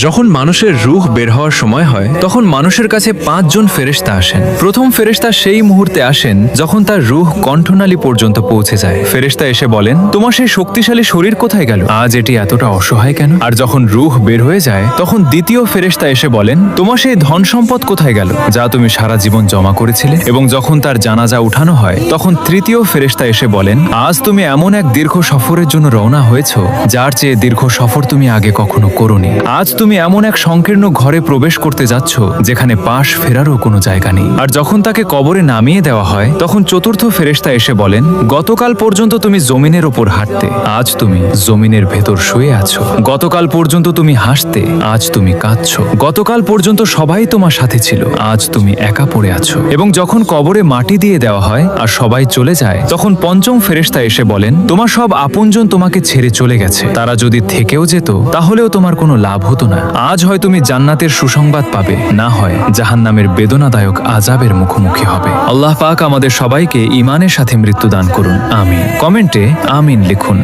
যখন মানুষের রূহ বের হওয়ার সময় হয় তখন মানুষের কাছে 5 জন ফেরেশতা আসেন। প্রথম ফেরেশতা সেই মুহূর্তে আসেন যখন তার রূহ কণ্ঠনালী পর্যন্ত পৌঁছে যায়। ফেরেশতা এসে বলেন, তোমার সেই শক্তিশালী শরীর কোথায় গেল? আজ এটি এতটা অসহায় কেন? আর যখন রূহ বের হয়ে যায় তখন দ্বিতীয় ফেরেশতা এসে বলেন, তোমার সেই ধন সম্পদ কোথায় গেল যা তুমি সারা জীবন জমা করেছিলে? এবং যখন তার জানাজা উঠানো হয় তখন তৃতীয় ফেরেশতা এসে বলেন, আজ তুমি এমন এক দীর্ঘ সফরের জন্য রওনা হয়েছো যার চেয়ে দীর্ঘ সফর তুমি আগে কখনো করোনি। আজ তুমি এমন এক সংকীর্ণ ঘরে প্রবেশ করতে যাচ্ছ যেখানে পাশ ফেরারও কোনো জায়গা নেই। আর যখন তাকে কবরে নামিয়ে দেওয়া হয় তখন চতুর্থ ফেরেশতা এসে বলেন, গতকাল পর্যন্ত তুমি জমিনের ওপর হাঁটতে, আজ তুমি জমিনের ভেতর শুয়ে আছো। গতকাল পর্যন্ত তুমি হাসতে, আজ তুমি কাঁদছো। গতকাল পর্যন্ত সবাই তোমার সাথে ছিল, আজ তুমি একা পড়ে আছো। এবং যখন কবরে মাটি দিয়ে দেওয়া হয় আর সবাই চলে যায় তখন পঞ্চম ফেরেশতা এসে বলেন, তোমার সব আপনজন তোমাকে ছেড়ে চলে গেছে, তারা যদি থেকেও যেত তাহলেও তোমার কোনো লাভ হতো না। আজ হয় তুমি জান্নাতের সুসংবাদ পাবে, না হয় জাহান্নামের বেদনাদায়ক আযাবের মুখোমুখি হবে। আল্লাহ পাক আমাদের সবাইকে ঈমানের সাথে মৃত্যু দান করুন, আমিন। কমেন্টে আমিন লিখুন।